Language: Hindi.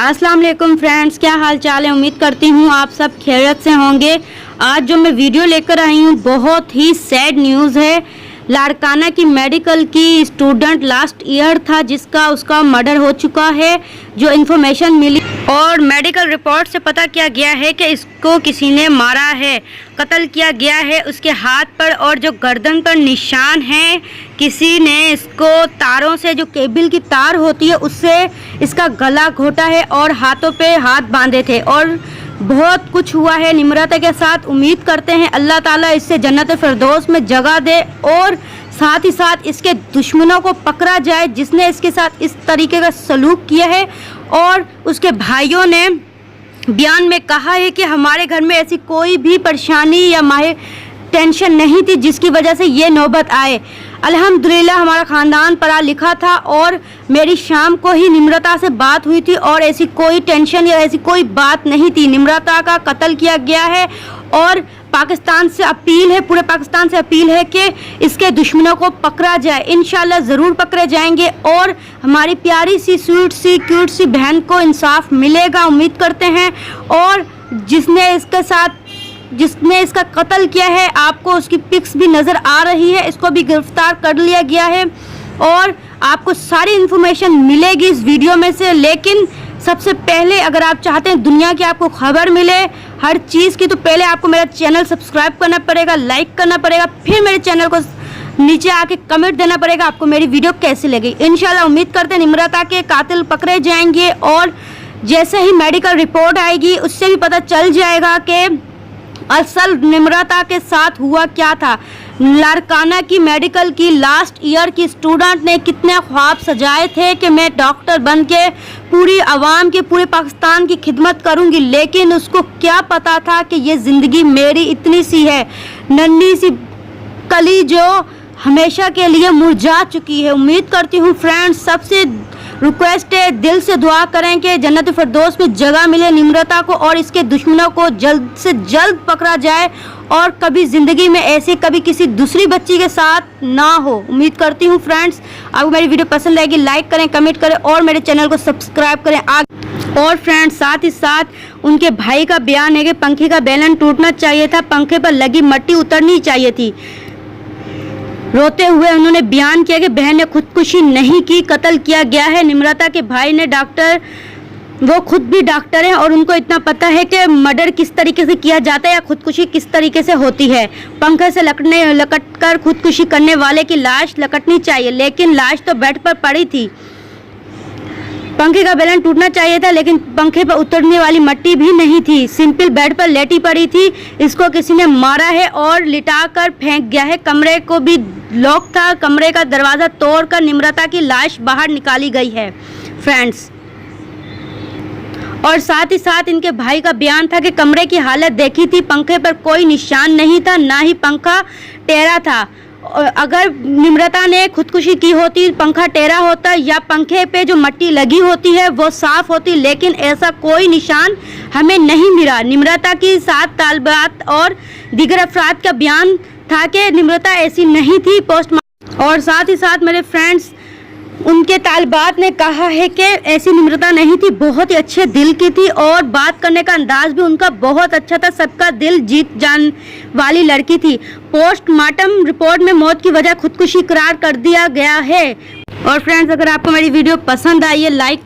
अस्सलाम वालेकुम फ्रेंड्स, क्या हाल चाल है। उम्मीद करती हूँ आप सब खैरियत से होंगे। आज जो मैं वीडियो लेकर आई हूँ बहुत ही सैड न्यूज़ है। लाड़काना की मेडिकल की स्टूडेंट लास्ट ईयर था जिसका उसका मर्डर हो चुका है। जो इन्फॉर्मेशन मिली और मेडिकल रिपोर्ट से पता किया गया है कि इसको किसी ने मारा है, कत्ल किया गया है। उसके हाथ पर और जो गर्दन पर निशान हैं, किसी ने इसको तारों से, जो केबल की तार होती है उससे इसका गला घोटा है और हाथों पे हाथ बांधे थे। और बहुत कुछ हुआ है निम्रता के साथ। उम्मीद करते हैं अल्लाह ताला इससे जन्नत फिरदौस में जगह दे और साथ ही साथ इसके दुश्मनों को पकड़ा जाए जिसने इसके साथ इस तरीके का सलूक किया है। और उसके भाइयों ने बयान में कहा है कि हमारे घर में ऐसी कोई भी परेशानी या टेंशन नहीं थी जिसकी वजह से ये नौबत आए। अल्हम्दुलिल्लाह हमारा ख़ानदान पढ़ा लिखा था और मेरी शाम को ही निम्रता से बात हुई थी और ऐसी कोई टेंशन या ऐसी कोई बात नहीं थी। निम्रता का कत्ल किया गया है और पाकिस्तान से अपील है, पूरे पाकिस्तान से अपील है कि इसके दुश्मनों को पकड़ा जाए। इंशाल्लाह ज़रूर पकड़े जाएंगे और हमारी प्यारी सी स्वीट सी क्यूट सी बहन को इंसाफ मिलेगा, उम्मीद करते हैं। और जिसने इसका कत्ल किया है, आपको उसकी पिक्स भी नज़र आ रही है, इसको भी गिरफ्तार कर लिया गया है और आपको सारी इन्फॉर्मेशन मिलेगी इस वीडियो में से। लेकिन सबसे पहले अगर आप चाहते हैं दुनिया की आपको खबर मिले हर चीज़ की, तो पहले आपको मेरा चैनल सब्सक्राइब करना पड़ेगा, लाइक करना पड़ेगा, फिर मेरे चैनल को नीचे आके कमेंट देना पड़ेगा आपको मेरी वीडियो कैसी लगी। इंशाल्लाह उम्मीद करते हैं निम्रता के कातिल पकड़े जाएंगे और जैसे ही मेडिकल रिपोर्ट आएगी उससे भी पता चल जाएगा कि असल निम्रता के साथ हुआ क्या था। लाड़काना की मेडिकल की लास्ट ईयर की स्टूडेंट ने कितने ख्वाब सजाए थे कि मैं डॉक्टर बन के पूरी आवाम की, पूरे पाकिस्तान की खिदमत करूंगी। लेकिन उसको क्या पता था कि ये ज़िंदगी मेरी इतनी सी है, नन्ही सी कली जो हमेशा के लिए मुरझा चुकी है। उम्मीद करती हूँ फ्रेंड्स, सबसे रिक्वेस्ट है, दिल से दुआ करें कि जन्नत फिरदौस में जगह मिले निम्रता को और इसके दुश्मनों को जल्द से जल्द पकड़ा जाए और कभी ज़िंदगी में ऐसे कभी किसी दूसरी बच्ची के साथ ना हो। उम्मीद करती हूँ फ्रेंड्स आपको मेरी वीडियो पसंद आएगी। लाइक करें, कमेंट करें और मेरे चैनल को सब्सक्राइब करें। और फ्रेंड्स साथ ही साथ उनके भाई का बयान है कि पंखे का बेलन टूटना चाहिए था, पंखे पर लगी मट्टी उतरनी चाहिए थी। रोते हुए उन्होंने बयान किया कि बहन ने खुदकुशी नहीं की, कत्ल किया गया है। निम्रता के भाई ने वो खुद भी डॉक्टर हैं और उनको इतना पता है कि मर्डर किस तरीके से किया जाता है या खुदकुशी किस तरीके से होती है। पंखे से लकट कर खुदकुशी करने वाले की लाश लकटनी चाहिए, लेकिन लाश तो बेड पर पड़ी थी। पंखे का बेलन टूटना चाहिए था लेकिन पंखे पर उतरने वाली मट्टी भी नहीं थी, सिंपल बेड पर लेटी पड़ी थी। इसको किसी ने मारा है और लिटा कर फेंक गया है। कमरे को भी लॉक था, कमरे का दरवाज़ा तोड़कर निम्रता की लाश बाहर निकाली गई है फ्रेंड्स। और साथ ही साथ इनके भाई का बयान था कि कमरे की हालत देखी थी, पंखे पर कोई निशान नहीं था, ना ही पंखा टेढ़ा था। अगर निम्रता ने खुदकुशी की होती, पंखा टेढ़ा होता या पंखे पे जो मट्टी लगी होती है वो साफ होती, लेकिन ऐसा कोई निशान हमें नहीं मिला। निम्रता की 7 तालिबात और दीगर अफराद का बयान था कि निम्रता ऐसी नहीं थी। पोस्टमार्टम और साथ ही साथ मेरे फ्रेंड्स उनके तालिबात ने कहा है कि ऐसी निम्रता नहीं थी, बहुत ही अच्छे दिल की थी और बात करने का अंदाज भी उनका बहुत अच्छा था, सबका दिल जीत जाने वाली लड़की थी। पोस्टमार्टम रिपोर्ट में मौत की वजह खुदकुशी करार कर दिया गया है। और फ्रेंड्स अगर आपको मेरी वीडियो पसंद आई है, लाइक